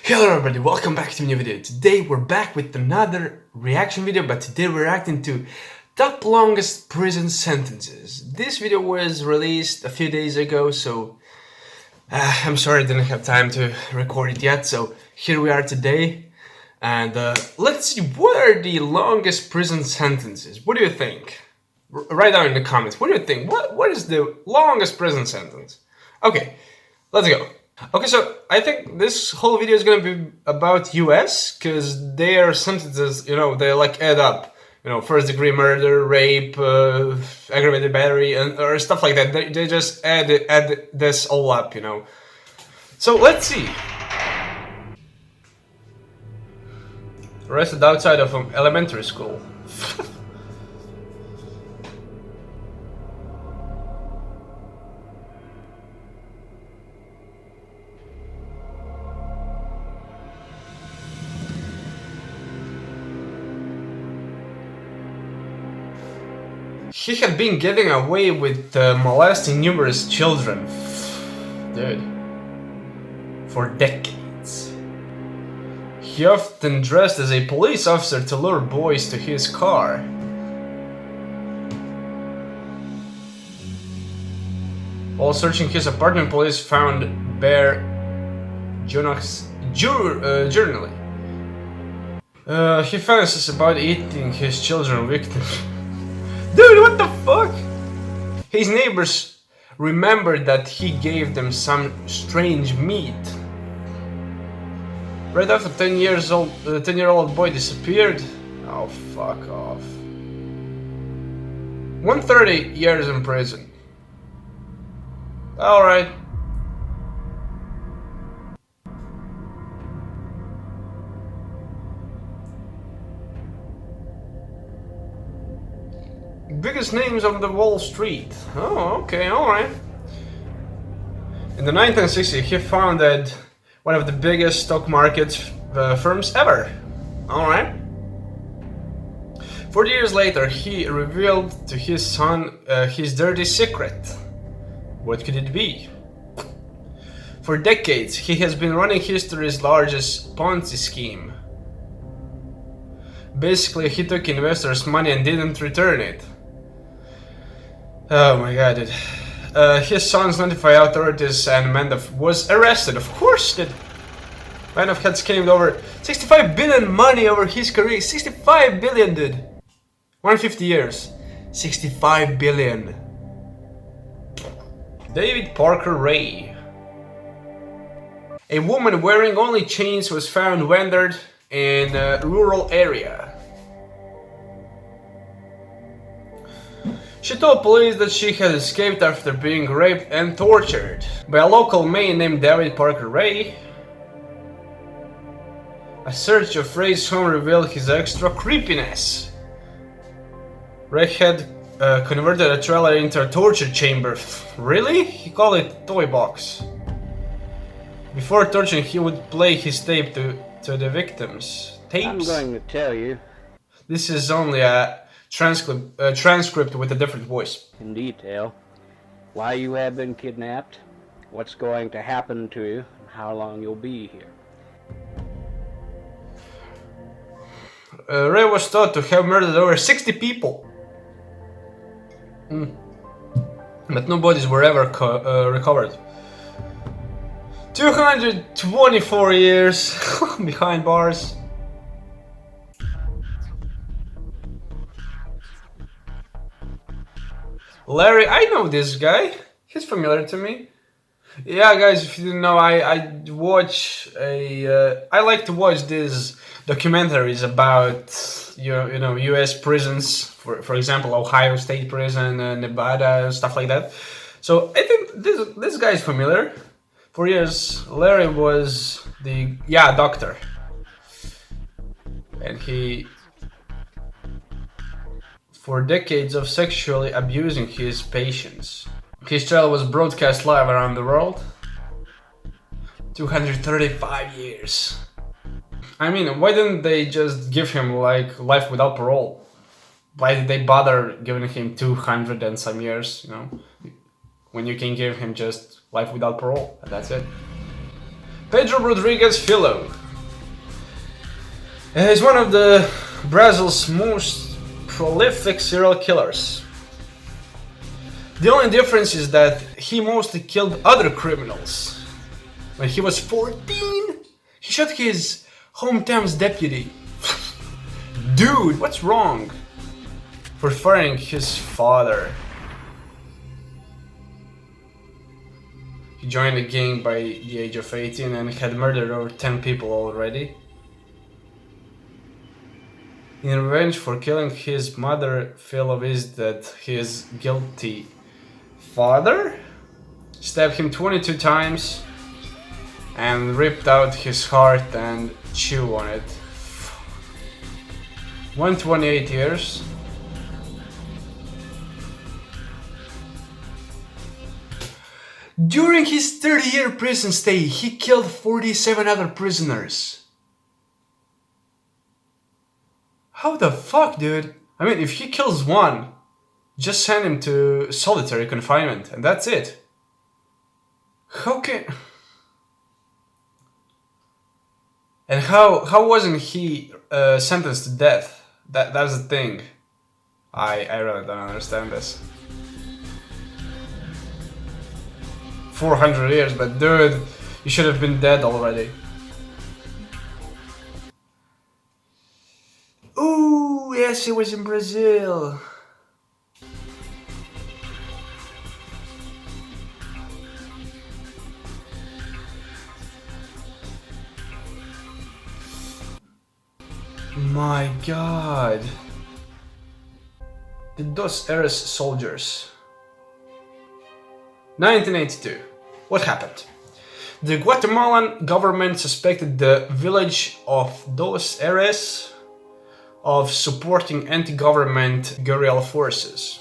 Hello everybody, welcome back to a new video. Today we're back with another reaction video, but today we're reacting to top longest prison sentences. This video was released a few days ago, so I'm sorry I didn't have time to record it yet. So here we are today, and let's see what are the longest prison sentences. What do you think? Write down in the comments. What do you think? What is the longest prison sentence? Okay, let's go. Okay, so I think this whole video is gonna be about US, because their sentences, they like add up. First degree murder, rape, aggravated battery, or stuff like that. They just add this all up, So let's see. Arrested outside of an elementary school. He had been getting away with molesting numerous children, dude, for decades. He often dressed as a police officer to lure boys to his car. While searching his apartment, police found Bare Jonas journaling. He fantasizes about eating his children victims. Dude, what the fuck? His neighbors remembered that he gave them some strange meat. Right after 10-year-old boy disappeared. Oh, fuck off. 130 years in prison. Alright. Biggest names on the Wall Street. Oh, okay, alright. In the 1960s, he founded one of the biggest stock market firms ever. Alright. 40 years later, he revealed to his son his dirty secret. What could it be? For decades, he has been running history's largest Ponzi scheme. Basically, he took investors' money and didn't return it. Oh my god, dude. His sons notified authorities and Mendov was arrested. Of course, that Mendov had schemed over 65 billion money over his career. 65 billion, dude. 150 years. 65 billion. David Parker Ray. A woman wearing only chains was found wandered in a rural area. She told police that she had escaped after being raped and tortured by a local man named David Parker Ray. A search of Ray's home revealed his extra creepiness. Ray had converted a trailer into a torture chamber. Really? He called it toy box. Before torturing, he would play his tape to the victims. Tapes? I'm going to tell you. This is only a transcript with a different voice. In detail, why you have been kidnapped, what's going to happen to you, and how long you'll be here. Ray was thought to have murdered over 60 people. But no bodies were ever recovered. 224 years behind bars. Larry, I know this guy. He's familiar to me. Yeah, guys, if you didn't know, I like to watch these documentaries about U.S. prisons. For example, Ohio State Prison, Nevada, stuff like that. So I think this guy is familiar. For years, Larry was the doctor, and he. For decades of sexually abusing his patients. His trial was broadcast live around the world. 235 years. I mean, why didn't they just give him like life without parole? Why did they bother giving him 200 and some years, when you can give him just life without parole, and that's it. Pedro Rodrigues Filho is one of the Brazil's most prolific serial killers. The only difference is that he mostly killed other criminals. When he was 14, he shot his hometown's deputy. Dude, what's wrong? For firing his father. He joined the gang by the age of 18 and had murdered over 10 people already. In revenge for killing his mother, Filho wished that his guilty father stabbed him 22 times and ripped out his heart and chewed on it. 128 years. During his 30-year prison stay, he killed 47 other prisoners. How the fuck, dude? I mean, if he kills one, just send him to solitary confinement, and that's it. How can... And how wasn't he sentenced to death? That's the thing. I really don't understand this. 400 years, but dude, you should have been dead already. Ooh, yes, it was in Brazil. My God. The Dos Eras soldiers. 1982. What happened? The Guatemalan government suspected the village of Dos Eras of supporting anti-government guerrilla forces.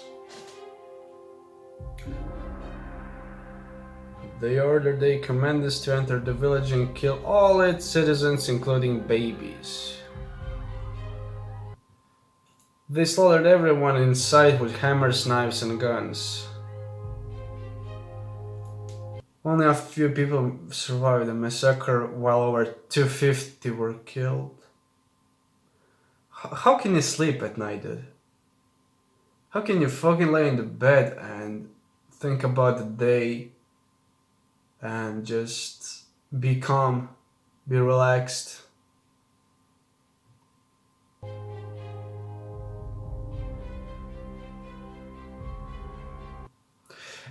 They ordered their commanders to enter the village and kill all its citizens, including babies. They slaughtered everyone in sight with hammers, knives, and guns. Only a few people survived the massacre, while over 250 were killed. How can you sleep at night, dude? How can you fucking lay in the bed and think about the day and just be calm, be relaxed?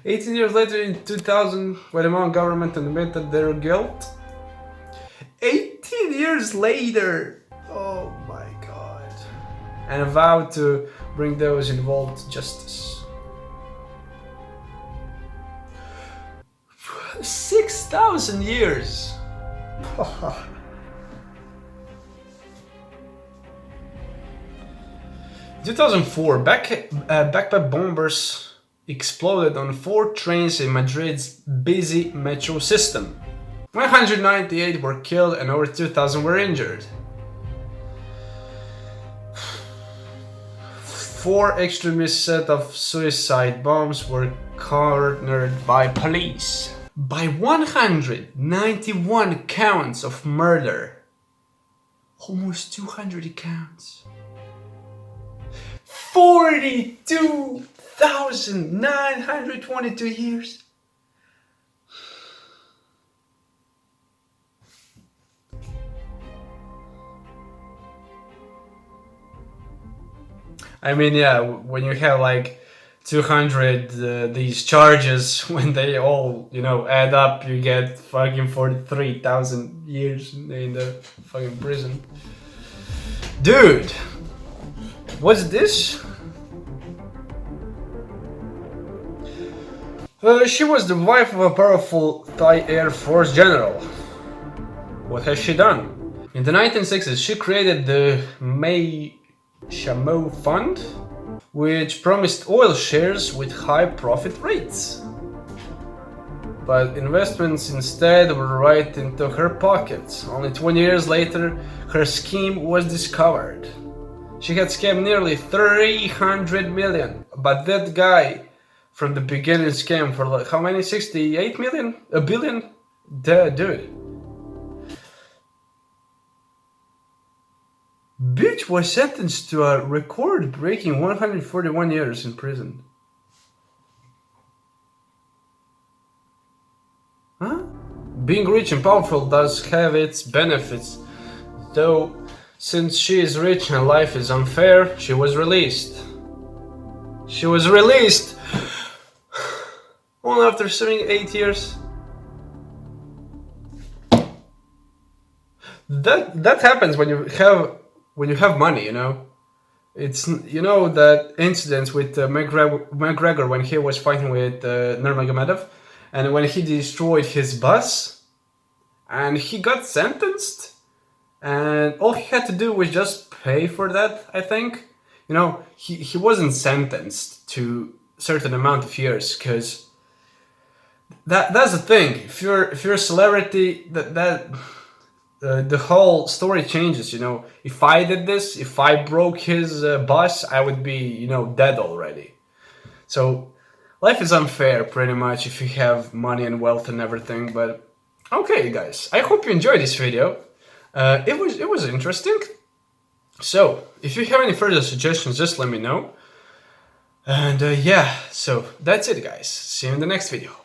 "18 years later, in 2000, Guatemalan government admitted their guilt." 18 years later! Oh my God. And vowed to bring those involved to justice. 6,000 years! 2004, backpack bombers exploded on 4 trains in Madrid's busy metro system. 198 were killed and over 2,000 were injured. 4 extremist set of suicide bombs were cornered by police. By 191 counts of murder. Almost 200 counts. 42,922 years. I mean, yeah, when you have like 200 these charges, when they all, add up, you get fucking 43,000 years in the fucking prison. Dude, what's this? She was the wife of a powerful Thai Air Force general. What has she done? In the 1960s, she created the May Shamo Fund, which promised oil shares with high profit rates. But investments instead were right into her pockets. Only 20 years later, her scheme was discovered. She had scammed nearly 300 million, but that guy from the beginning scammed for like, how many? 68 million? A billion? Dude. Bitch was sentenced to a record-breaking 141 years in prison. Huh? Being rich and powerful does have its benefits, though since she is rich and life is unfair, she was released. She was released only after serving 8 years. That happens when you have money, you know. It's, you know, that incident with McGregor when he was fighting with Nurmagomedov, and when he destroyed his bus, and he got sentenced, and all he had to do was just pay for that. I think, you know, he wasn't sentenced to a certain amount of years, because that's the thing. If you're a celebrity, the whole story changes, you know. If I did this, if I broke his bus, I would be, you know, dead already. So life is unfair pretty much if you have money and wealth and everything. But okay, guys, I hope you enjoyed this video. It was interesting. So if you have any further suggestions, just let me know. And yeah, so that's it, guys. See you in the next video.